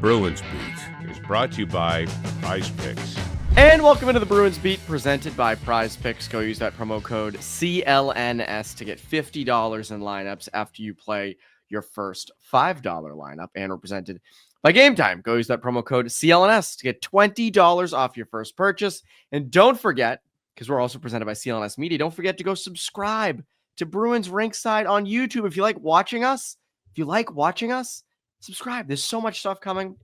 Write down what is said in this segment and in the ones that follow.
Bruins Beat is brought to you by PrizePicks. And welcome into the Bruins Beat presented by PrizePicks. Go use that promo code CLNS to get $50 in lineups after you play your first $5 lineup, and we're presented by Gametime. Go use that promo code CLNS to get $20 off your first purchase. And don't forget, because we're also presented by CLNS Media, don't forget to go subscribe to Bruins Rinkside on YouTube. If you like watching us, subscribe. There's so much stuff coming.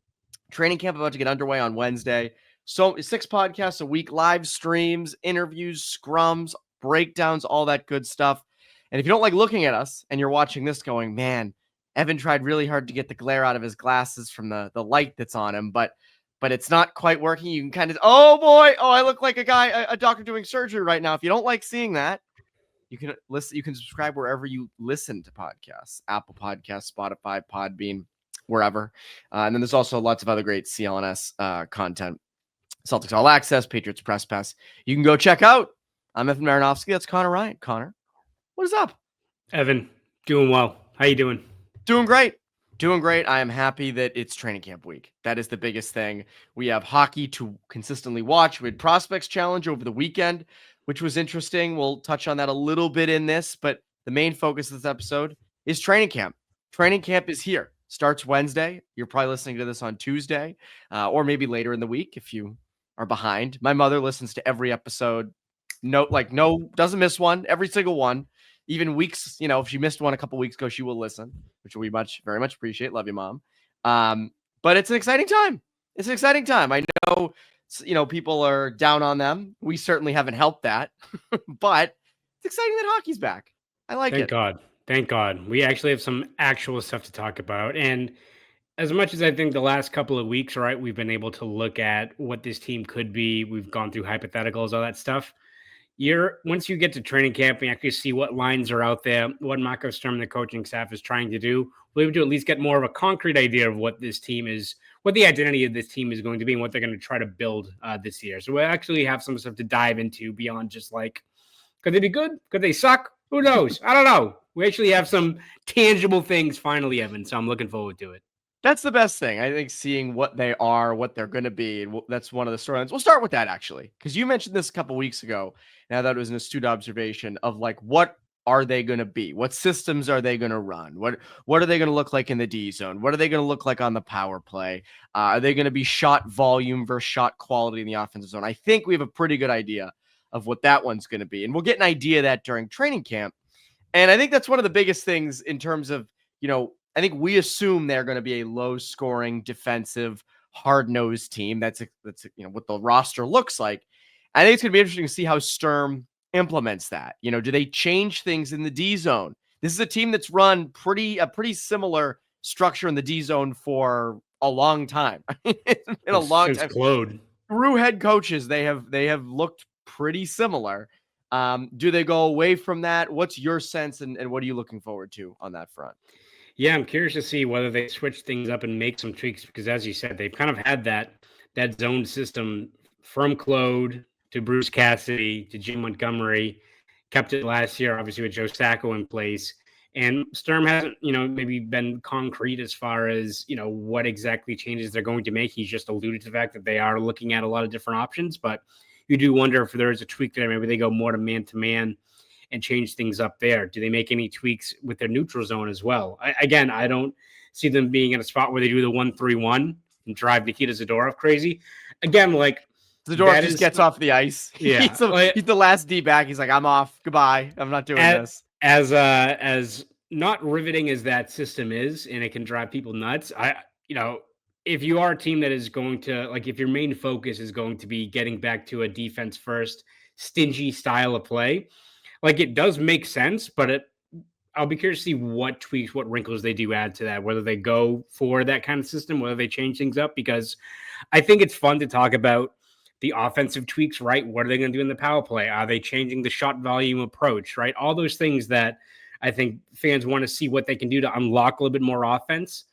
Training camp about to get underway on Wednesday. So 6 podcasts a week, live streams, interviews, scrums, breakdowns, all that good stuff. And if you don't like looking at us and you're watching this going, man, Evan tried really hard to get the glare out of his glasses from the light that's on him, but it's not quite working. You can kind of, I look like a doctor doing surgery right now. If you don't like seeing that, you can listen. You can subscribe wherever you listen to podcasts, Apple Podcasts, Spotify, Podbean, wherever. And then there's also lots of other great CLNS content. Celtics All Access, Patriots Press Pass. You can go check out. I'm Evan Marinofsky. That's Conor Ryan. Conor, what is up? Evan, doing well. How you doing? Doing great. I am happy that it's training camp week. That is the biggest thing. We have hockey to consistently watch. We had Prospects Challenge over the weekend, which was interesting. We'll touch on that a little bit in this, but the main focus of this episode is training camp. Training camp is here. Starts Wednesday. You're probably listening to this on Tuesday, or maybe later in the week if you are behind. My mother listens to every episode. Doesn't miss one. Every single one. Even weeks, if she missed one a couple weeks ago, she will listen, which we very much appreciate. Love you, Mom. But it's an exciting time. I know, people are down on them. We certainly haven't helped that, but it's exciting that hockey's back. I like it. Thank God. We actually have some actual stuff to talk about. And as much as I think the last couple of weeks, right, we've been able to look at what this team could be. We've gone through hypotheticals, all that stuff. Once you get to training camp and actually see what lines are out there, what Marco Sturm and the coaching staff is trying to do, we'll be able to at least get more of a concrete idea of what this team is, what the identity of this team is going to be, and what they're going to try to build this year. So we'll actually have some stuff to dive into beyond just like, could they be good? Could they suck? Who knows? I don't know. We actually have some tangible things finally, Evan, so I'm looking forward to it. That's the best thing. I think seeing what they are, what they're going to be. And that's one of the storylines. We'll start with that, actually, because you mentioned this a couple weeks ago. Now that was an astute observation of like, what are they going to be? What systems are they going to run? What are they going to look like in the D zone? What are they going to look like on the power play? Are they going to be shot volume versus shot quality in the offensive zone? I think we have a pretty good idea of what that one's going to be. And we'll get an idea of that during training camp. And I think that's one of the biggest things in terms of, I think we assume they're going to be a low-scoring, defensive, hard-nosed team. That's what the roster looks like. I think it's going to be interesting to see how Sturm implements that. Do they change things in the D zone? This is a team that's run a pretty similar structure in the D zone for a long time. It's been a long time. Claude. Through head coaches, they have looked pretty similar. Do they go away from that? What's your sense, and what are you looking forward to on that front? Yeah, I'm curious to see whether they switch things up and make some tweaks because, as you said, they've kind of had that zone system from Claude to Bruce Cassidy to Jim Montgomery. Kept it last year, obviously, with Joe Sacco in place. And Sturm hasn't, maybe been concrete as far as, what exactly changes they're going to make. He's just alluded to the fact that they are looking at a lot of different options. But you do wonder if there is a tweak there. Maybe they go more to man-to-man and change things up there. Do they make any tweaks with their neutral zone as well? I don't see them being in a spot where they do the 1-3-1 and drive Nikita Zadorov crazy. Again, like Zadorov just gets off the ice. Yeah, he's the last D back. He's like, I'm off. Goodbye. I'm not doing this. As not riveting as that system is, and it can drive people nuts. If you are a team that is going to if your main focus is going to be getting back to a defense first, stingy style of play. It does make sense, but I'll be curious to see what tweaks, what wrinkles they do add to that, whether they go for that kind of system, whether they change things up, because I think it's fun to talk about the offensive tweaks, right? What are they going to do in the power play? Are they changing the shot volume approach, right? All those things that I think fans want to see what they can do to unlock a little bit more offense.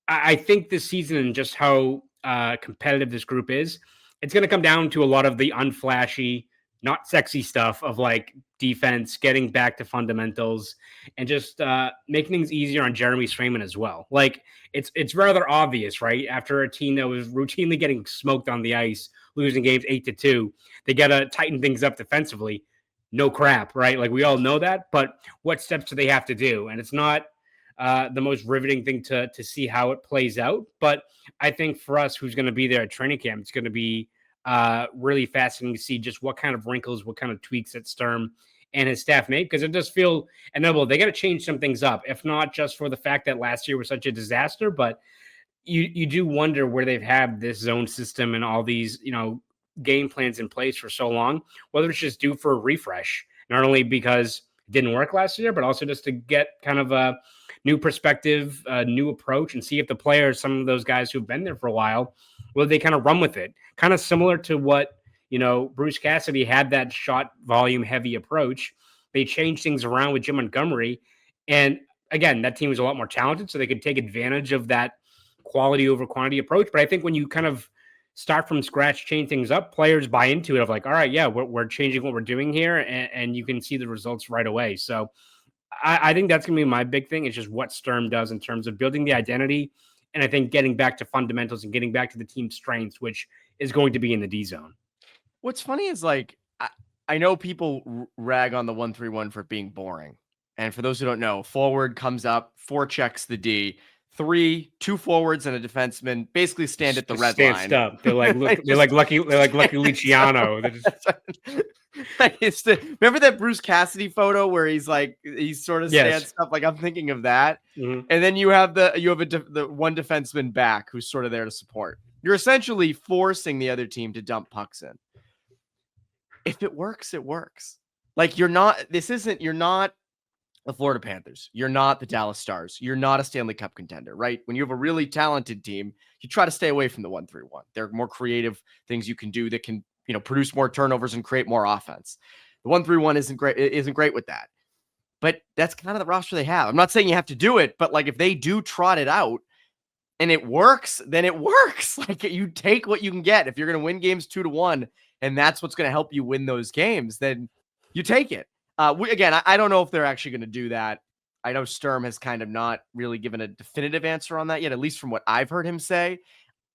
I think this season and just how competitive this group is, it's going to come down to a lot of the unflashy not sexy stuff of like defense, getting back to fundamentals, and just making things easier on Jeremy Swayman as well. Like it's rather obvious, right? After a team that was routinely getting smoked on the ice, losing games 8-2, they got to tighten things up defensively. No crap, right? Like we all know that, but what steps do they have to do? And it's not the most riveting thing to see how it plays out. But I think for us, who's going to be there at training camp, it's going to be really fascinating to see just what kind of wrinkles, what kind of tweaks that Sturm and his staff made, because it does feel inevitable. They got to change some things up, if not just for the fact that last year was such a disaster, but you do wonder where they've had this zone system and all these, game plans in place for so long, whether it's just due for a refresh, not only because it didn't work last year, but also just to get kind of a new perspective, a new approach, and see if the players, some of those guys who've been there for a while, will they kind of run with it? Kind of similar to what, Bruce Cassidy had, that shot volume heavy approach. They changed things around with Jim Montgomery. And again, that team was a lot more talented, so they could take advantage of that quality over quantity approach. But I think when you kind of start from scratch, change things up, players buy into it of like, all right, yeah, we're changing what we're doing here, and you can see the results right away. So I think that's going to be my big thing. It's just what Sturm does in terms of building the identity, and I think getting back to fundamentals and getting back to the team's strengths, which is going to be in the D zone. What's funny is like, I know people rag on the 1-3-1 for being boring. And for those who don't know, forward comes up, forechecks the D, 2 forwards and a defenseman basically stand at the red line. Up. They're like, they're like Lucky Luciano. Remember that Bruce Cassidy photo where he's sort of stands up? Like, I'm thinking of that. Mm-hmm. And then you have the one defenseman back who's sort of there to support. You're essentially forcing the other team to dump pucks in. If it works, it works. Like, you're not the Florida Panthers. You're not the Dallas Stars. You're not a Stanley Cup contender, right? When you have a really talented team, you try to stay away from the 1-3-1. There are more creative things you can do that can, produce more turnovers and create more offense. The 1-3-1 isn't great with that. But that's kind of the roster they have. I'm not saying you have to do it, but like if they do trot it out and it works, then it works. Like, you take what you can get. If you're going to win games 2-1, and that's what's going to help you win those games, then you take it. I don't know if they're actually going to do that. I know Sturm has kind of not really given a definitive answer on that yet, at least from what I've heard him say.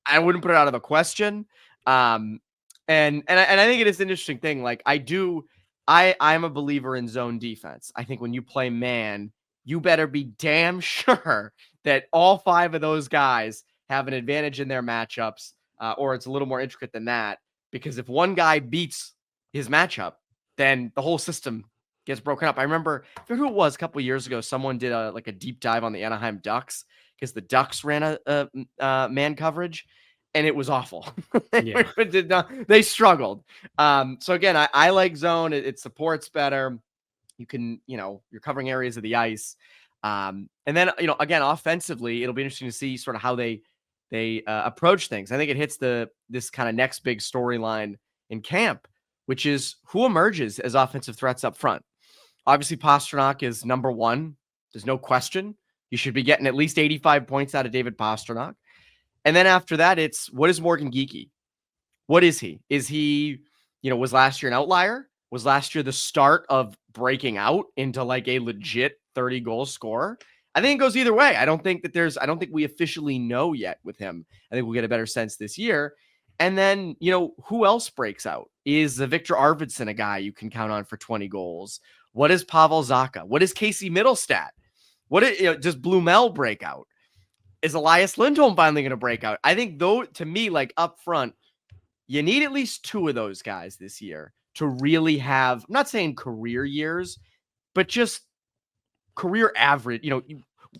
I wouldn't put it out of the question. And I think it is an interesting thing. Like, I'm a believer in zone defense. I think when you play man, you better be damn sure that all 5 of those guys have an advantage in their matchups, or it's a little more intricate than that. Because if one guy beats his matchup, then the whole system gets broken up. I remember who it was a couple of years ago. Someone did a deep dive on the Anaheim Ducks because the Ducks ran a man coverage, and it was awful. Yeah. They struggled. So again, I like zone. It supports better. You can, you're covering areas of the ice. And then, again, offensively, it'll be interesting to see sort of how they approach things. I think it hits this kind of next big storyline in camp, which is who emerges as offensive threats up front. Obviously, Pastrnak is number 1. There's no question. You should be getting at least 85 points out of David Pastrnak. And then after that, it's what is Morgan Geekie? What is he? Is he, was last year an outlier? Was last year the start of breaking out into like a legit 30-goal scorer? I think it goes either way. I don't think we officially know yet with him. I think we'll get a better sense this year. And then, who else breaks out? Is Victor Arvidsson a guy you can count on for 20 goals? What is Pavel Zacha? What is Casey Middlestat? Does Blumel break out? Is Elias Lindholm finally going to break out? I think, though, to me, like up front, you need at least 2 of those guys this year to really have, I'm not saying career years, but just career average,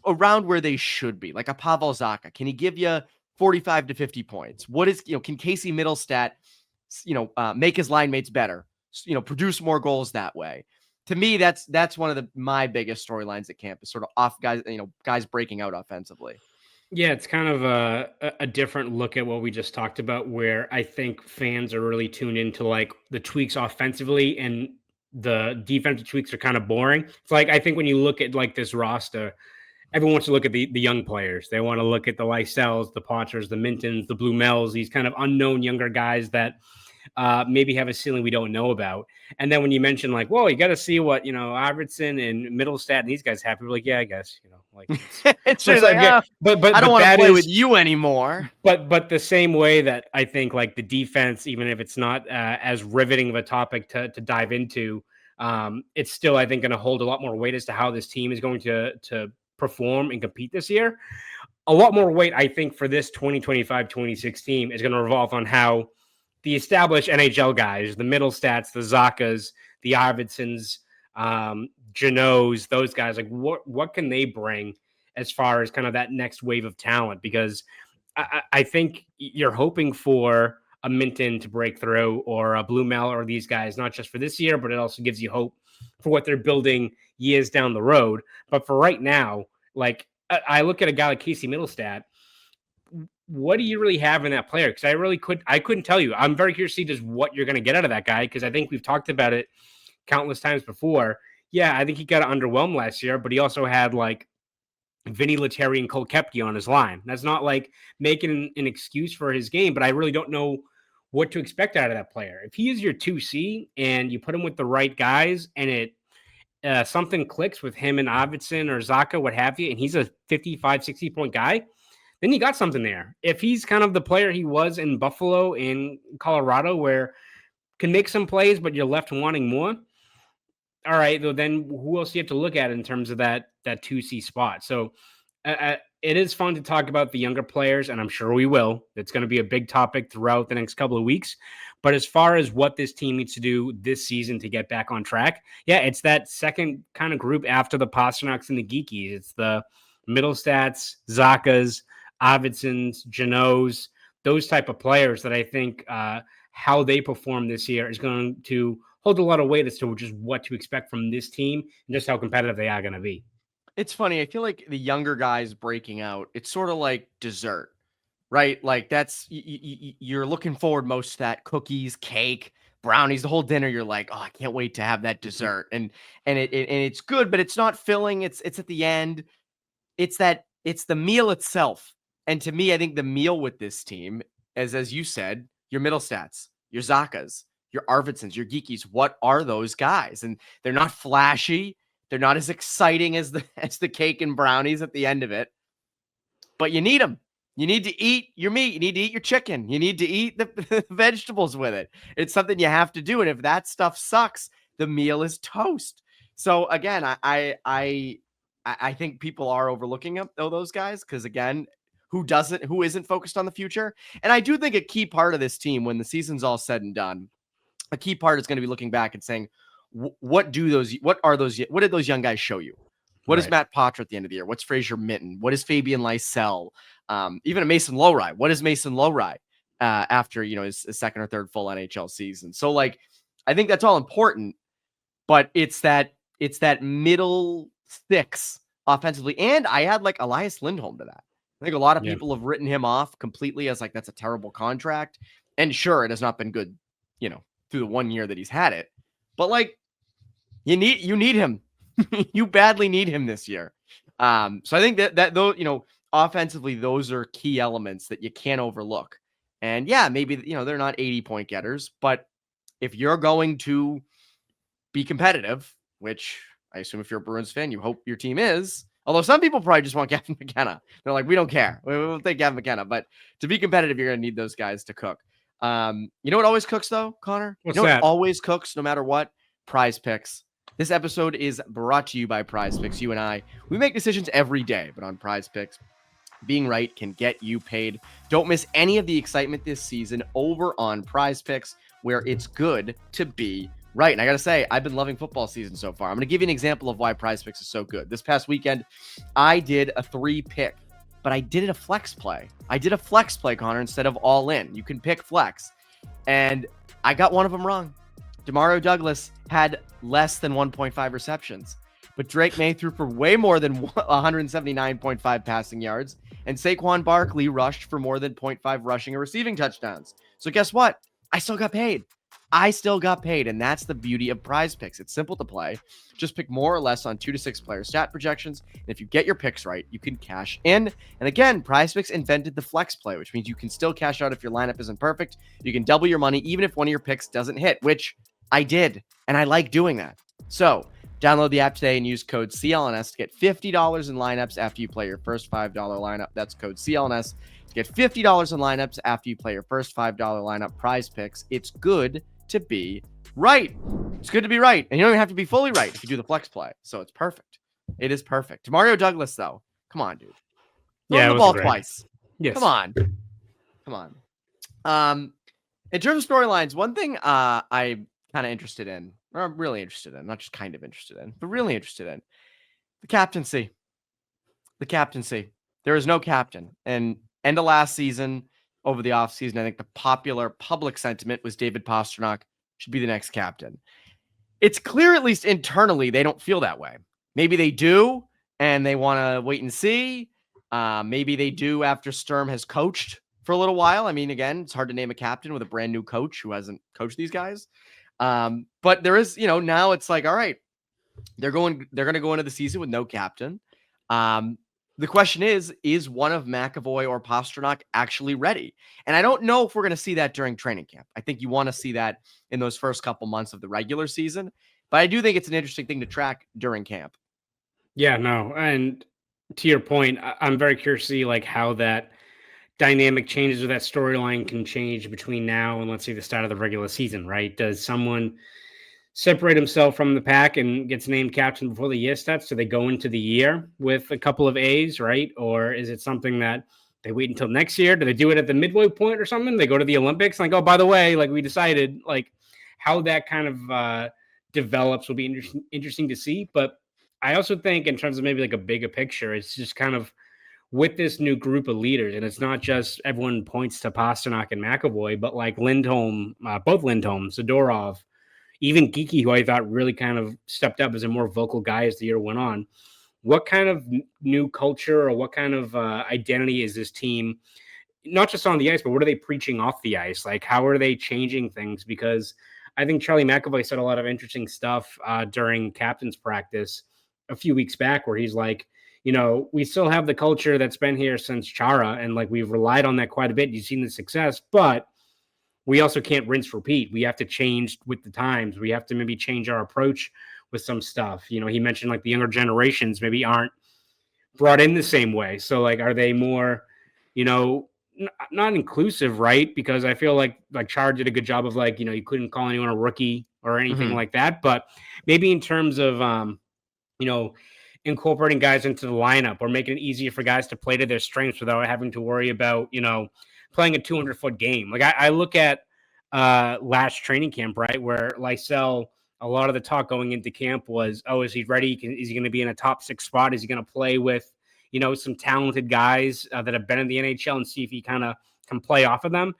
around where they should be. Like a Pavel Zacha. Can he give you 45 to 50 points? What is, can Casey Middlestat, make his line mates better, produce more goals that way? To me, that's one of my biggest storylines at camp is sort of off guys, guys breaking out offensively. Yeah, it's kind of a different look at what we just talked about, where I think fans are really tuned into like the tweaks offensively, and the defensive tweaks are kind of boring. It's like, I think when you look at like this roster, everyone wants to look at the young players. They want to look at the Lysells, the Potters, the Mintons, the Blumels, these kind of unknown younger guys that maybe have a ceiling we don't know about. And then when you mention like, whoa, you got to see what, Arvidsson and Middlestat and these guys have, people are like, yeah, I guess, like it's so just like, but I don't want to that play is, with you anymore. But the same way that I think like the defense, even if it's not as riveting of a topic to dive into, it's still, I think, going to hold a lot more weight as to how this team is going to perform and compete this year. A lot more weight, I think, for this 2025-26 team is going to revolve on how the established NHL guys, the Middlestats, the Zakas, the Arvidssons, Janots, those guys, like what can they bring as far as kind of that next wave of talent? Because I think you're hoping for a Minton to break through or a Blumel or these guys, not just for this year, but it also gives you hope for what they're building years down the road. But for right now, like I look at a guy like Casey Middlestat, what do you really have in that player? Because I couldn't tell you. I'm very curious to see just what you're going to get out of that guy, because I think we've talked about it countless times before. Yeah, I think he got underwhelmed last year, but he also had like Vinny Lettieri and Cole Koepke on his line. That's not like making an excuse for his game, but I really don't know what to expect out of that player. If he is your 2C and you put him with the right guys and it something clicks with him and Arvidsson or Zacha, what have you, and he's a 55, 60 point guy, then you got something there. If he's kind of the player he was in Buffalo, in Colorado, where can make some plays, but you're left wanting more. All right, then who else do you have to look at in terms of that 2C spot? So it is fun to talk about the younger players, and I'm sure we will. It's going to be a big topic throughout the next couple of weeks. But as far as what this team needs to do this season to get back on track, yeah, it's that second kind of group after the Pasternaks and the Geekies. It's the Middlestats, Zakas, Arvidssons, Janots, those type of players that I think how they perform this year is going to hold a lot of weight as to just what to expect from this team and just how competitive they are going to be. It's funny. I feel like the younger guys breaking out, it's sort of like dessert, right? Like that's, you're looking forward most to that cookies, cake, brownies, the whole dinner. You're like, oh, I can't wait to have that dessert. And it's good, but it's not filling. It's at the end. It's the meal itself. And to me, I think the meal with this team, as you said, your Middlestats, your Zakas, your Arvidssons, your Geekies, what are those guys? And they're not flashy. They're not as exciting as the cake and brownies at the end of it, but you need them. You need to eat your meat. You need to eat your chicken. You need to eat the vegetables with it. It's something you have to do. And if that stuff sucks, the meal is toast. So again, I think people are overlooking those guys because again, who isn't focused on the future? And I do think a key part of this team, when the season's all said and done, a key part is going to be looking back and saying, what did those young guys show you? What is Matt Poitras at the end of the year? What's Fraser Minton? What is Fabian Lysell? Even a Mason Lowry. What is Mason Lowry after his second or third full NHL season? So like, I think that's all important, but it's that middle six offensively. And I had like Elias Lindholm to that. I think a lot of people have written him off completely as like that's a terrible contract. And sure, it has not been good, through the 1 year that he's had it. But like, you need him. You badly need him this year. So I think that though, offensively, those are key elements that you can't overlook. And yeah, maybe, they're not 80-point getters, but if you're going to be competitive, which I assume if you're a Bruins fan, you hope your team is, although some people probably just want Gavin McKenna. They're like, we don't care. We'll take Gavin McKenna. But to be competitive, you're going to need those guys to cook. You know what always cooks though, Connor? What's that? What always cooks no matter what? PrizePicks. This episode is brought to you by PrizePicks. You and I, we make decisions every day, but on PrizePicks, being right can get you paid. Don't miss any of the excitement this season over on PrizePicks, where it's good to be right. And I got to say, I've been loving football season so far. I'm going to give you an example of why PrizePicks is so good. This past weekend, I did a 3-pick, but I did it a flex play. I did a flex play, Connor, instead of all in. You can pick flex. And I got one of them wrong. Demario Douglas had less than 1.5 receptions, but Drake May threw for way more than 179.5 passing yards, and Saquon Barkley rushed for more than 0.5 rushing or receiving touchdowns. So guess what? I still got paid. I still got paid, and that's the beauty of PrizePicks. It's simple to play. Just pick more or less on 2 to 6 player stat projections, and if you get your picks right, you can cash in. And again, PrizePicks invented the flex play, which means you can still cash out if your lineup isn't perfect. You can double your money even if one of your picks doesn't hit, which I did, and I like doing that. So download the app today and use code CLNS to get $50 in lineups after you play your first $5 lineup. That's code CLNS to get $50 in lineups after you play your first $5 lineup. PrizePicks. It's good to be right. It's good to be right. And you don't even have to be fully right if you do the flex play. So it's perfect. It is perfect. Mario Douglas, though. Come on, dude. Throw him the ball twice. Yes. Come on. In terms of storylines, one thing I'm kind of interested in, or I'm really interested in, not just kind of interested in, but really interested in, the captaincy. The captaincy. There is no captain. And end of last season, over the offseason, I think the popular public sentiment was David Pastrnak should be the next captain. It's clear, at least internally, they don't feel that way. Maybe they do, and they want to wait and see. Maybe they do after Sturm has coached for a little while. I mean, again, it's hard to name a captain with a brand new coach who hasn't coached these guys. But there is, now it's like, all right, they're going to go into the season with no captain. The question is one of McAvoy or Pastrnak actually ready? And I don't know if we're going to see that during training camp. I think you want to see that in those first couple months of the regular season. But I do think it's an interesting thing to track during camp. Yeah, no. And to your point, I'm very curious to see like how that dynamic changes or that storyline can change between now and let's say the start of the regular season, right? Does someone separate himself from the pack and gets named captain before the year starts? Do they go into the year with a couple of A's, right? Or is it something that they wait until next year? Do they do it at the midway point or something? They go to the Olympics and like, oh, by the way, like we decided, like how that kind of develops will be interesting to see. But I also think in terms of maybe like a bigger picture, it's just kind of with this new group of leaders, and it's not just everyone points to Pastrnak and McAvoy, but like Lindholm, both Lindholm, Zadorov, even Geeky, who I thought really kind of stepped up as a more vocal guy as the year went on. What kind of new culture or what kind of identity is this team, not just on the ice, but what are they preaching off the ice? Like, how are they changing things? Because I think Charlie McAvoy said a lot of interesting stuff during captain's practice a few weeks back where he's like, we still have the culture that's been here since Chara, and like we've relied on that quite a bit. You've seen the success, but we also can't rinse repeat. We have to change with the times. We have to maybe change our approach with some stuff. He mentioned like the younger generations maybe aren't brought in the same way. So like, are they more, not inclusive, right? Because I feel like Char did a good job of like, you couldn't call anyone a rookie or anything like that. But maybe in terms of, incorporating guys into the lineup or making it easier for guys to play to their strengths without having to worry about, playing a 200-foot game. Like I look at last training camp, right, where Lysell, a lot of the talk going into camp was, oh, is he ready? Is he going to be in a top 6 spot? Is he going to play with, some talented guys that have been in the NHL and see if he kind of can play off of them?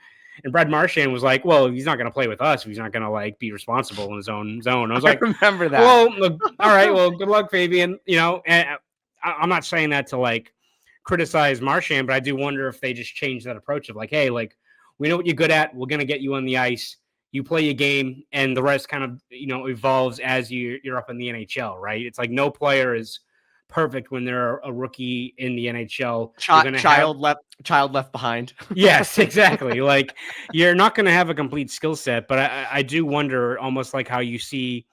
And Brad Marchand was like, well, he's not going to play with us if he's not going to like be responsible in his own zone. I was like, remember that. Well, look, all right, well, good luck, Fabian. And I'm not saying that to like criticize Marchand, but I do wonder if they just change that approach of like, hey, like we know what you're good at. We're going to get you on the ice. You play your game, and the rest kind of evolves as you're up in the NHL, right? It's like no player is perfect when they're a rookie in the NHL. Child left behind. Yes, exactly. Like you're not going to have a complete skill set, but I do wonder almost like how you see,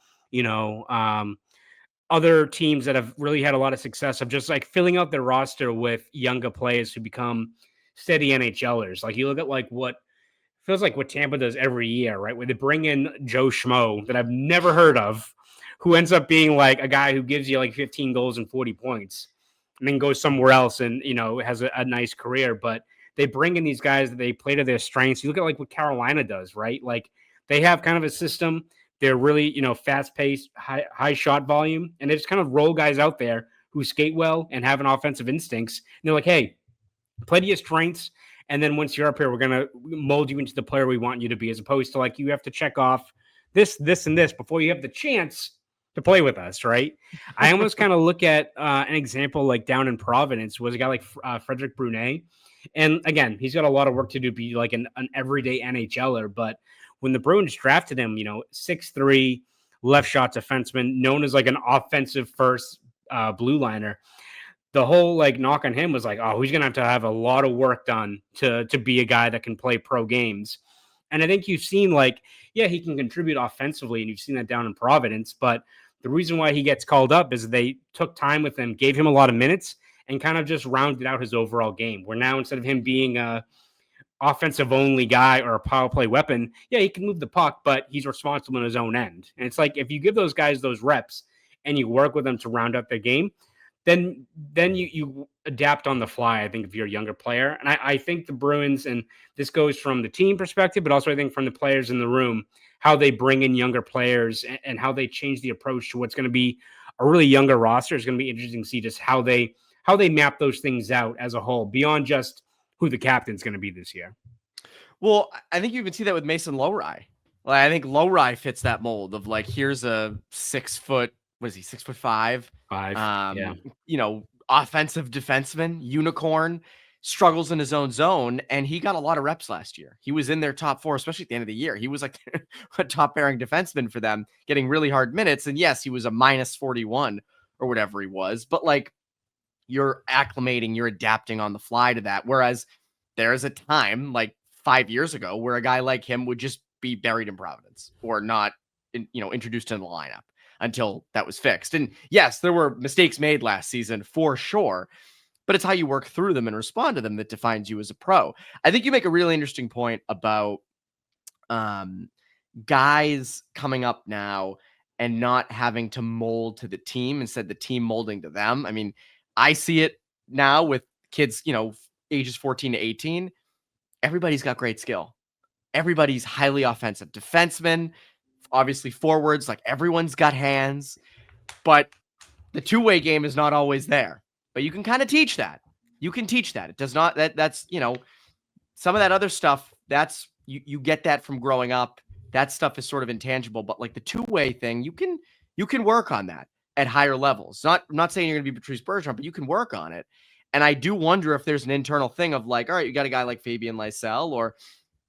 other teams that have really had a lot of success of just like filling out their roster with younger players who become steady NHLers. Like you look at like what feels like what Tampa does every year, right? Where they bring in Joe Schmo that I've never heard of, who ends up being like a guy who gives you like 15 goals and 40 points and then goes somewhere else and, has a nice career. But they bring in these guys that they play to their strengths. You look at like what Carolina does, right? Like they have kind of a system. They're really, fast-paced, high shot volume, and they just kind of roll guys out there who skate well and have an offensive instincts. And they're like, hey, play to your strengths, and then once you're up here, we're going to mold you into the player we want you to be, as opposed to like you have to check off this, and this before you have the chance to play with us, right? I almost kind of look at an example like down in Providence was a guy like Frederick Brunet. And again, he's got a lot of work to do to be like an everyday NHLer. But when the Bruins drafted him, 6'3", left shot defenseman, known as like an offensive first blue liner, the whole like knock on him was like, oh, he's gonna have a lot of work done to be a guy that can play pro games. And I think you've seen like, yeah, he can contribute offensively, and you've seen that down in Providence. But the reason why he gets called up is they took time with him, gave him a lot of minutes, and kind of just rounded out his overall game. Where now, instead of him being a offensive only guy or a power play weapon, yeah, he can move the puck, but he's responsible in his own end. And it's like, if you give those guys those reps and you work with them to round out their game, then you adapt on the fly, I think, if you're a younger player. And I think the Bruins, and this goes from the team perspective, but also I think from the players in the room, how they bring in younger players and how they change the approach to what's going to be a really younger roster is going to be interesting to see just how they map those things out as a whole, beyond just who the captain's going to be this year. Well, I think you can see that with Mason Lowry. Like, I think Lowry fits that mold of like, here's a 6 foot, what is he, 6'5"? Offensive defenseman, unicorn, struggles in his own zone. And he got a lot of reps last year. He was in their top 4, especially at the end of the year. He was like a top pairing defenseman for them, getting really hard minutes. And yes, he was a -41 or whatever he was, but like, you're acclimating, you're adapting on the fly to that. Whereas there's a time like 5 years ago where a guy like him would just be buried in Providence or not, introduced into the lineup until that was fixed. And yes, there were mistakes made last season for sure, but it's how you work through them and respond to them that defines you as a pro. I think you make a really interesting point about guys coming up now and not having to mold to the team, instead the team molding to them. I mean, I see it now with kids, ages 14 to 18. Everybody's got great skill. Everybody's highly offensive. Defensemen, obviously forwards, like everyone's got hands, but the two-way game is not always there. But you can kind of teach that. You can teach that. It does not, that's, some of that other stuff, that's, you get that from growing up. That stuff is sort of intangible, but like the two-way thing, you can work on that at higher levels. I'm not saying you're going to be Patrice Bergeron, but you can work on it. And I do wonder if there's an internal thing of like, all right, you got a guy like Fabian Lysell, or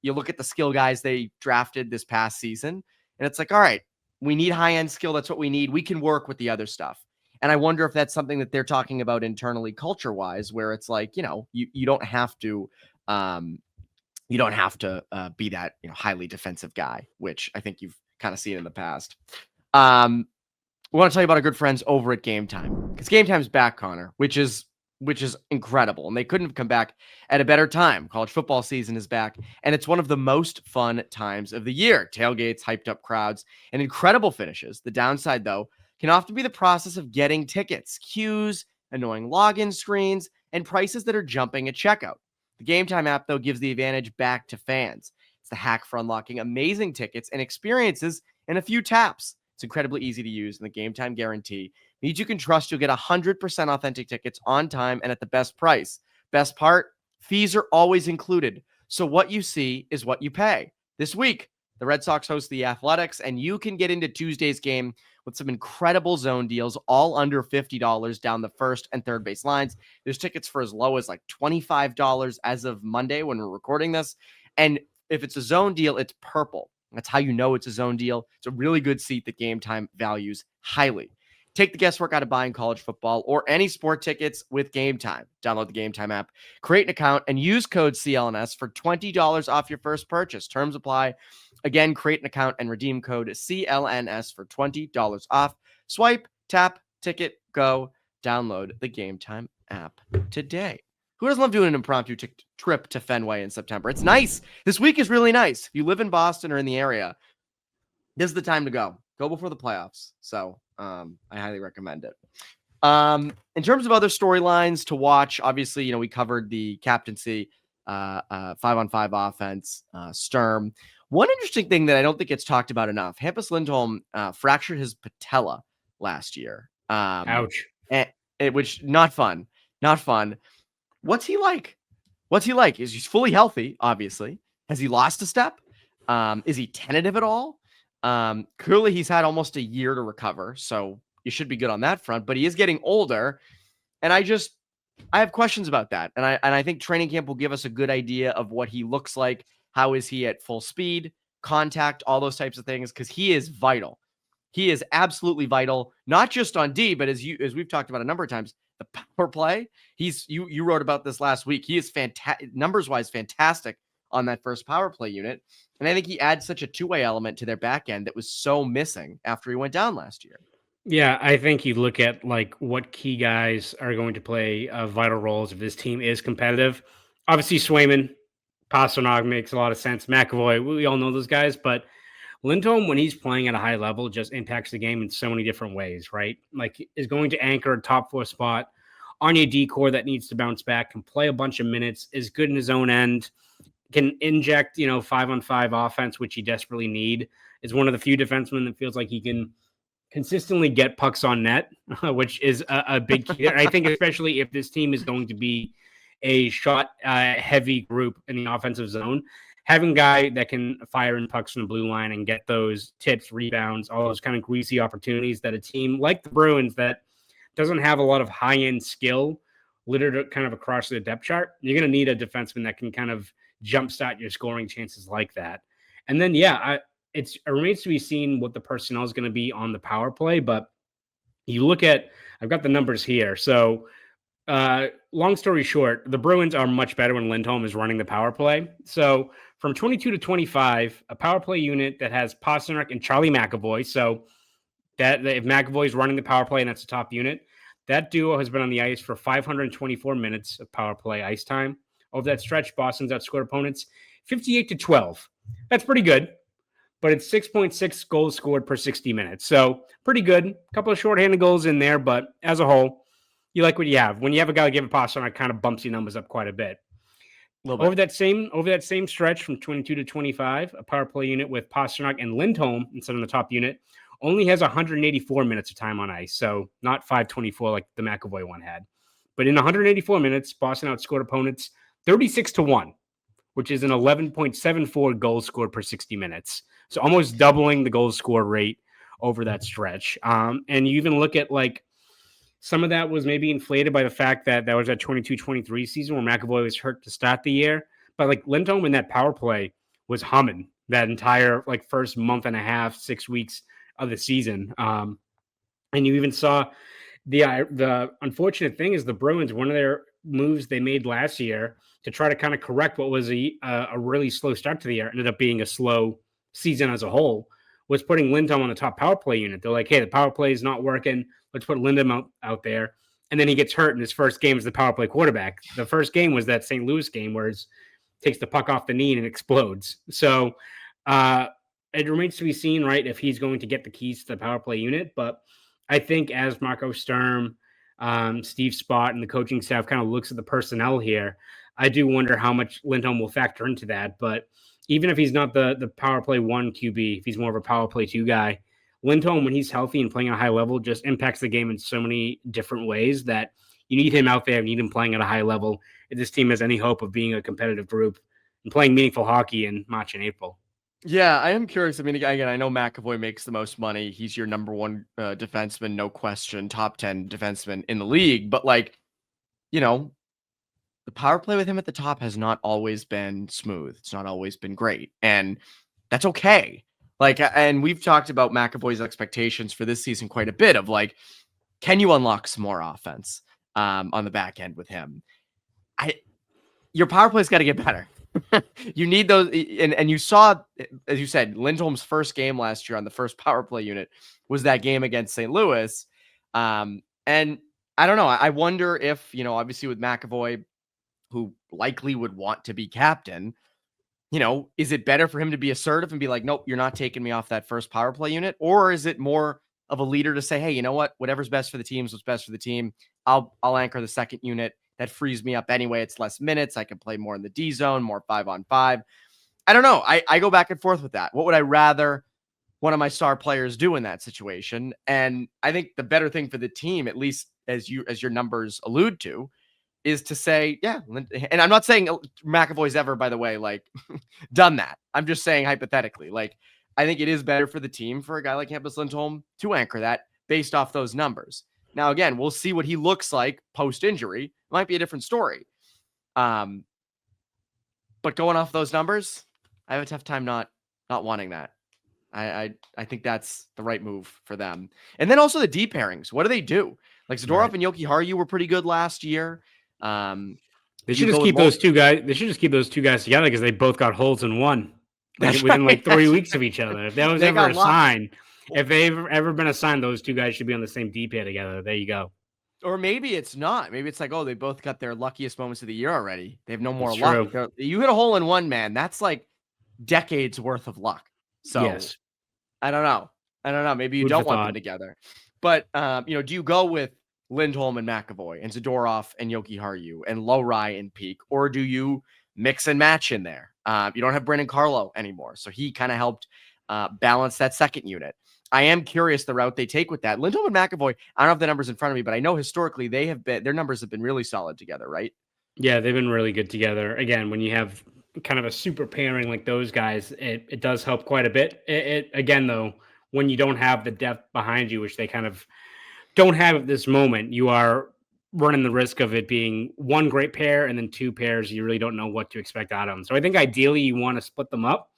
you look at the skill guys they drafted this past season, and it's like, all right, we need high-end skill. That's what we need. We can work with the other stuff. And I wonder if that's something that they're talking about internally, culture-wise, where it's like, you don't have to, be that, highly defensive guy, which I think you've kind of seen in the past. We want to tell you about our good friends over at Gametime, because Gametime's back, Connor, which is incredible. And they couldn't have come back at a better time. College football season is back, and it's one of the most fun times of the year. Tailgates, hyped up crowds, and incredible finishes. The downside, though, can often be the process of getting tickets, queues, annoying login screens, and prices that are jumping at checkout. The Gametime app, though, gives the advantage back to fans. It's the hack for unlocking amazing tickets and experiences in a few taps. It's incredibly easy to use, and the Gametime guarantee means you can trust you'll get 100% authentic tickets on time and at the best price. Best part, fees are always included, so what you see is what you pay. This week, the Red Sox host the Athletics, and you can get into Tuesday's game with some incredible zone deals, all under $50 down the first and third base lines. There's tickets for as low as like $25 as of Monday when we're recording this, and if it's a zone deal, it's purple. That's how you know it's a zone deal. It's a really good seat that Gametime values highly. Take the guesswork out of buying college football or any sport tickets with Gametime. Download the Gametime app, create an account, and use code CLNS for $20 off your first purchase. Terms apply. Again, create an account and redeem code CLNS for $20 off. Swipe, tap, ticket, go. Download the Gametime app today. Who doesn't love doing an impromptu trip to Fenway in September? It's nice. This week is really nice. If you live in Boston or in the area, this is the time to go. Go before the playoffs. So I highly recommend it. In terms of other storylines to watch, obviously, we covered the captaincy, 5-on-5 offense, Sturm. One interesting thing that I don't think gets talked about enough, Hampus Lindholm fractured his patella last year. Ouch. Which, not fun. Not fun. What's he like? Is he fully healthy, obviously? Has he lost a step? Is he tentative at all? Clearly, he's had almost a year to recover, so you should be good on that front, but he is getting older. And I have questions about that. And I think training camp will give us a good idea of what he looks like. How is he at full speed, contact, all those types of things, because he is vital. He is absolutely vital, not just on D, but as we've talked about a number of times, the power play. You wrote about this last week. He is fantastic, numbers wise, fantastic on that first power play unit. And I think he adds such a two-way element to their back end that was so missing after he went down last year. Yeah, I think you look at like what key guys are going to play vital roles if this team is competitive. Obviously, Swayman, Pasternak makes a lot of sense. McAvoy, we all know those guys, but Lindholm, when he's playing at a high level, just impacts the game in so many different ways, right? Like, is going to anchor a top 4 spot on your D-core that needs to bounce back, can play a bunch of minutes, is good in his own end, can inject, 5-on-5 offense, which you desperately need. Is one of the few defensemen that feels like he can consistently get pucks on net, which is a big key. I think especially if this team is going to be a shot heavy group in the offensive zone, having a guy that can fire in pucks from the blue line and get those tips, rebounds, all those kind of greasy opportunities that a team like the Bruins that doesn't have a lot of high-end skill littered kind of across the depth chart, you're going to need a defenseman that can kind of jumpstart your scoring chances like that. And then, it remains to be seen what the personnel is going to be on the power play. But you look at, I've got the numbers here. So long story short, the Bruins are much better when Lindholm is running the power play. So from 22 to 25, a power play unit that has Pasternak and Charlie McAvoy. So that if McAvoy is running the power play and that's the top unit, that duo has been on the ice for 524 minutes of power play ice time. Over that stretch, Boston's outscored opponents 58-12. That's pretty good, but it's 6.6 goals scored per 60 minutes. So pretty good. A couple of shorthanded goals in there, but as a whole, you like what you have. When you have a guy like Gavin Pasternak, it kind of bumps your numbers up quite a bit. Over that same stretch from 22 to 25, a power play unit with Pasternak and Lindholm instead of the top unit only has 184 minutes of time on ice. So not 524 like the McAvoy one had. But in 184 minutes, Boston outscored opponents 36-1, which is an 11.74 goals scored per 60 minutes. So almost doubling the goal score rate over that stretch. And you even look at like some of that was maybe inflated by the fact that was that 22-23 season where McAvoy was hurt to start the year. But like Lindholm in that power play was humming that entire like first month and a half, 6 weeks of the season. And you even saw the unfortunate thing is the Bruins, one of their moves they made last year to try to kind of correct what was a really slow start to the year, ended up being a slow season as a whole, was putting Lindholm on the top power play unit. They're like, hey, the power play is not working. Let's put Lindholm out there. And then he gets hurt in his first game as the power play quarterback. The first game was that St. Louis game where he takes the puck off the knee and it explodes. So it remains to be seen, right, if he's going to get the keys to the power play unit. But I think as Marco Sturm, Steve Spott, and the coaching staff kind of looks at the personnel here, I do wonder how much Lindholm will factor into that. But even if he's not the power play 1 QB, if he's more of a power play 2 guy, Lindholm, when he's healthy and playing at a high level, just impacts the game in so many different ways that you need him out there, you need him playing at a high level if this team has any hope of being a competitive group and playing meaningful hockey in March and April. Yeah, I am curious. I mean, again, I know McAvoy makes the most money. He's your number one defenseman, no question, top 10 defenseman in the league. But like, the power play with him at the top has not always been smooth. It's not always been great. And that's okay. Like, and we've talked about McAvoy's expectations for this season quite a bit of like, can you unlock some more offense on the back end with him? Your power play's got to get better. You need those. And you saw, as you said, Lindholm's first game last year on the first power play unit was that game against St. Louis. And I don't know. I wonder if, obviously with McAvoy, who likely would want to be captain, is it better for him to be assertive and be like, nope, you're not taking me off that first power play unit? Or is it more of a leader to say, hey, you know what? Whatever's best for the team is what's best for the team. I'll anchor the second unit. That frees me up anyway. It's less minutes. I can play more in the D zone, more 5-on-5. I don't know. I go back and forth with that. What would I rather one of my star players do in that situation? And I think the better thing for the team, at least as your numbers allude to, is to say, yeah. And I'm not saying McAvoy's ever, by the way, like done that. I'm just saying hypothetically, like, I think it is better for the team for a guy like Hampus Lindholm to anchor that based off those numbers. Now, again, we'll see what he looks like post-injury. It might be a different story. But going off those numbers, I have a tough time not wanting that. I think that's the right move for them. And then also the D pairings. What do they do? Like Zadorov and Yoki Haru were pretty good last year. They should just keep those two guys. They should just keep those two guys together because they both got holds in one within like 3 weeks of each other. If that was ever a sign, if they've ever been assigned, those two guys should be on the same D pair together. There you go. Or maybe it's not. Maybe it's like, oh, they both got their luckiest moments of the year already. They have no more luck. You hit a hole in one, man. That's like decades worth of luck. So yes. I don't know. Maybe you don't want them together. But do you go with Lindholm and McAvoy and Zadorov and Yoki Haru and Lowry and Peak, or do you mix and match in there? You don't have Brandon Carlo anymore, so he kind of helped balance that second unit. I am curious the route they take with that. Lindholm and McAvoy, I don't have the numbers in front of me, but I know historically their numbers have been really solid together, right? Yeah, they've been really good together. Again, when you have kind of a super pairing like those guys, it does help quite a bit. Again, though, when you don't have the depth behind you, which they kind of don't have at this moment, you are running the risk of it being one great pair and then two pairs you really don't know what to expect out of them. So I think ideally you want to split them up.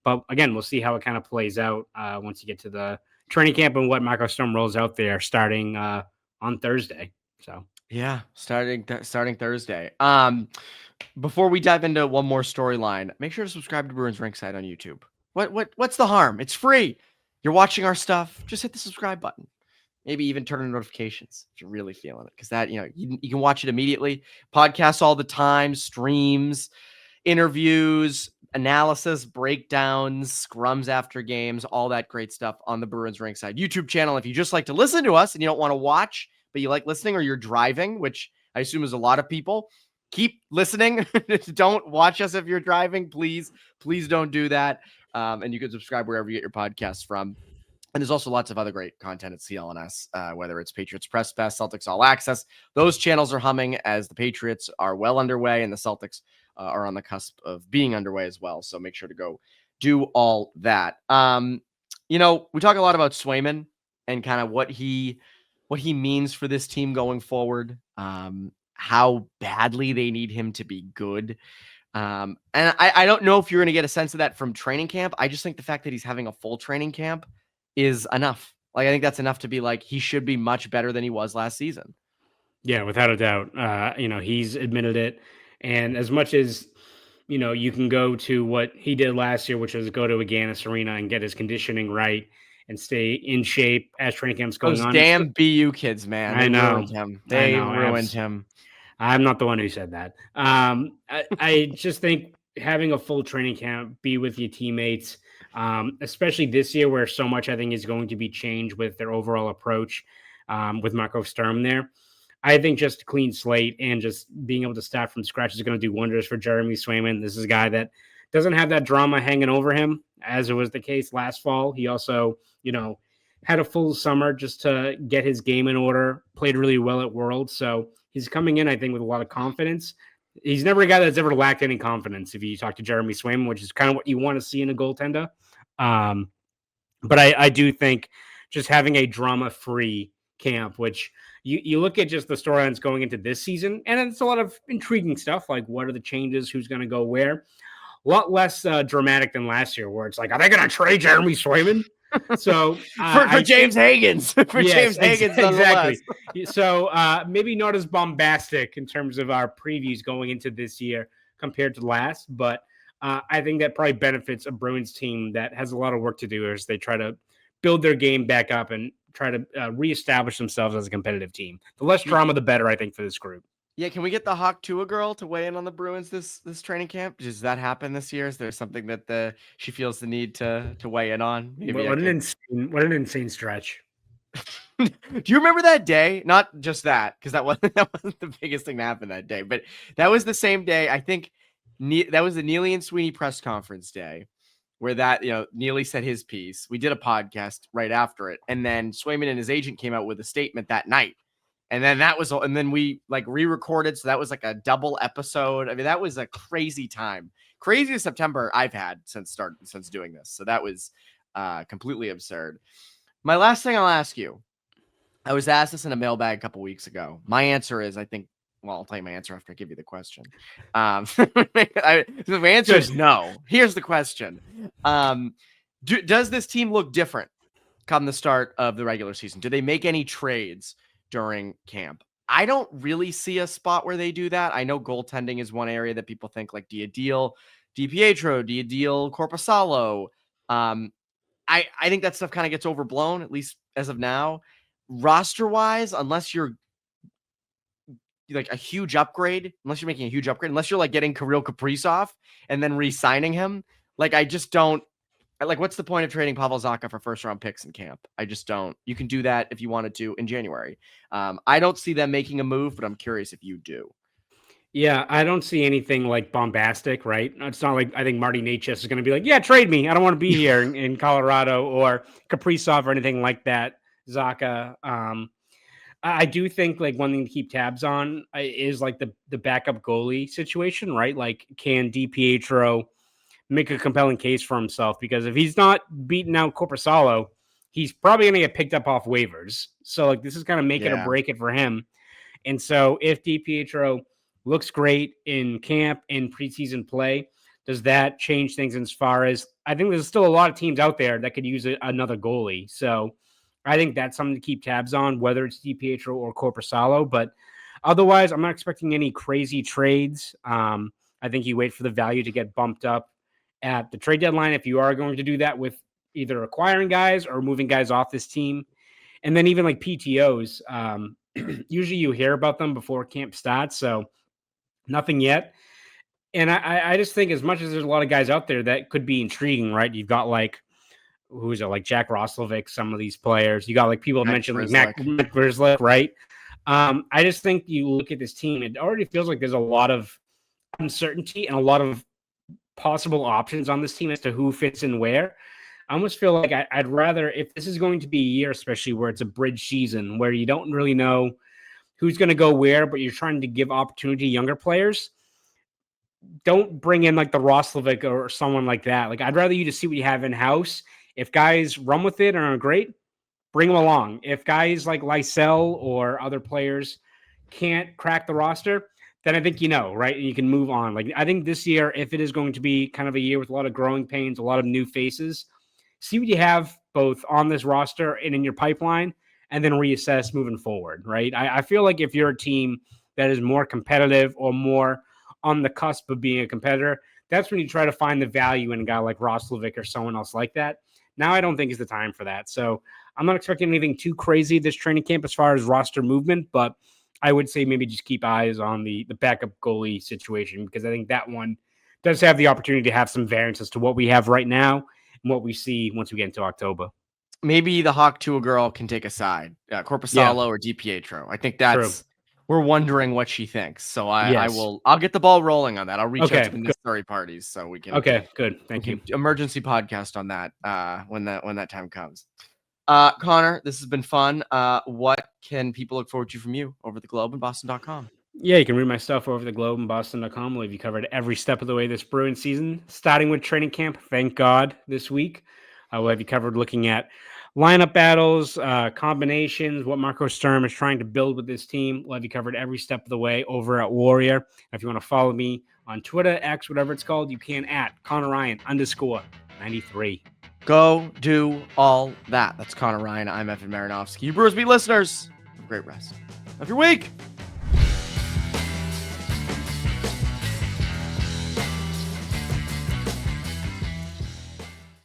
But again, we'll see how it kind of plays out once you get to the training camp and what Marco Sturm rolls out there starting on Thursday. So yeah, starting Thursday. Before we dive into one more storyline, make sure to subscribe to Bruins Rinkside on YouTube. What's the harm? It's free. You're watching our stuff. Just hit the subscribe button. Maybe even turn on notifications if you're really feeling it, because that you can watch it immediately. Podcasts all the time, streams, interviews, analysis, breakdowns, scrums after games, all that great stuff on the Bruins Rinkside YouTube channel. If you just like to listen to us and you don't want to watch, but you like listening, or you're driving, which I assume is a lot of people, keep listening. Don't watch us if you're driving. Please don't do that. And you can subscribe wherever you get your podcasts from. And there's also lots of other great content at CLNS, whether it's Patriots Press Pass, Celtics All Access. Those channels are humming as the Patriots are well underway and the Celtics are on the cusp of being underway as well. So make sure to go do all that. We talk a lot about Swayman and kind of what he means for this team going forward, how badly they need him to be good. And I don't know if you're going to get a sense of that from training camp. I just think the fact that he's having a full training camp is enough. Like, I think that's enough to be like, he should be much better than he was last season. Yeah, without a doubt. He's admitted it. And as much as, you can go to what he did last year, which was go to Agganis Arena and get his conditioning right and stay in shape as training camp's going on. Those damn BU kids, man. I know. Ruined him. They ruined him. I'm not the one who said that. I just think having a full training camp, be with your teammates, especially this year where so much I think is going to be changed with their overall approach with Marco Sturm there. I think just a clean slate and just being able to start from scratch is going to do wonders for Jeremy Swayman. This is a guy that doesn't have that drama hanging over him, as it was the case last fall. He also, had a full summer just to get his game in order, played really well at Worlds. So he's coming in, I think, with a lot of confidence. He's never a guy that's ever lacked any confidence if you talk to Jeremy Swayman, which is kind of what you want to see in a goaltender. But I do think just having a drama-free camp, which you look at just the storylines going into this season, and it's a lot of intriguing stuff, like what are the changes, who's going to go where. A lot less dramatic than last year, where it's like, are they going to trade Jeremy Swayman? So for James Hagens, exactly. So maybe not as bombastic in terms of our previews going into this year compared to last, but I think that probably benefits a Bruins team that has a lot of work to do as they try to build their game back up and try to reestablish themselves as a competitive team. The less drama, the better, I think, for this group. Yeah, can we get the Hawk Tua girl to weigh in on the Bruins this training camp? Does that happen this year? Is there something that she feels the need to weigh in on? What an insane stretch. Do you remember that day? Not just that, because that wasn't the biggest thing that happened that day, but that was the same day. I think that was the Neely and Sweeney press conference day, where Neely said his piece. We did a podcast right after it, and then Swayman and his agent came out with a statement that night. And then we re-recorded. So that was like a double episode. I mean, that was a crazy time. Craziest September I've had since doing this. So that was completely absurd. My last thing I'll ask you, I was asked this in a mailbag a couple weeks ago. My answer is, I think, well, I'll tell you my answer after I give you the question. My answer is no. Here's the question. Does this team look different come the start of the regular season? Do they make any trades during camp? I don't really see a spot where they do that. I know goaltending is one area that people think, like, do you deal DiPietro? Do you deal Korpisalo? I think that stuff kind of gets overblown, at least as of now. Roster-wise, unless you're like a huge upgrade, unless you're making a huge upgrade, unless you're like getting Kirill Kaprizov and then re-signing him, like I just don't. Like, what's the point of trading Pavel Zacha for first-round picks in camp? I just don't. You can do that if you wanted to in January. I don't see them making a move, but I'm curious if you do. Yeah, I don't see anything like bombastic, right? It's not like I think Marty Necas is going to be like, yeah, trade me. I don't want to be here in Colorado, or Kaprizov or anything like that. Zacha. I do think like one thing to keep tabs on is like the backup goalie situation, right? Like, can DiPietro make a compelling case for himself? Because if he's not beating out Korpisalo, he's probably going to get picked up off waivers. So like this is kind of make it or break it for him. And so if DiPietro looks great in camp and preseason play, does that change things as far as, I think there's still a lot of teams out there that could use another goalie. So I think that's something to keep tabs on, whether it's DiPietro or Korpisalo. But otherwise, I'm not expecting any crazy trades. I think you wait for the value to get bumped up at the trade deadline if you are going to do that with either acquiring guys or moving guys off this team. And then even like PTOs, usually you hear about them before camp starts, so nothing yet. And I just think, as much as there's a lot of guys out there that could be intriguing, right? You've got like, who's it, like Jack Roslovic, some of these players. You got like people mentioned like Matt Grzelcyk, right? I just think you look at this team, it already feels like there's a lot of uncertainty and a lot of possible options on this team as to who fits in where. I almost feel like I'd rather, if this is going to be a year, especially where it's a bridge season, where you don't really know who's going to go where, but you're trying to give opportunity to younger players, don't bring in like the Roslovic or someone like that. Like, I'd rather you just see what you have in-house. If guys run with it and are great, bring them along. If guys like Lysell or other players can't crack the roster, then I think, right? And you can move on. Like, I think this year, if it is going to be kind of a year with a lot of growing pains, a lot of new faces, see what you have both on this roster and in your pipeline, and then reassess moving forward, right? I feel like if you're a team that is more competitive or more on the cusp of being a competitor, that's when you try to find the value in a guy like Roslovic or someone else like that. Now, I don't think is the time for that. So I'm not expecting anything too crazy this training camp as far as roster movement, but I would say maybe just keep eyes on the backup goalie situation, because I think that one does have the opportunity to have some variance as to what we have right now and what we see once we get into October. Maybe the Hawk to a girl can take a side, Korpisalo or DiPietro. I think that's, we're wondering what she thinks. So I'll get the ball rolling on that. I'll reach out to the necessary parties so we can. Okay, good. Thank you. Emergency podcast on that when that time comes. Connor, this has been fun. What can people look forward to from you over the Globe and Boston.com? Yeah, you can read my stuff over the Globe and Boston.com. We'll have you covered every step of the way this Bruins season, starting with training camp. Thank God this week. We'll have you covered looking at lineup battles, combinations, what Marco Sturm is trying to build with this team. We'll have you covered every step of the way over at Warrior. If you want to follow me on Twitter, X, whatever it's called, you can at Conor Ryan _93. Go do all that. That's Conor Ryan. I'm Evan Marinofsky. You Bruins Beat listeners, have a great rest of your week.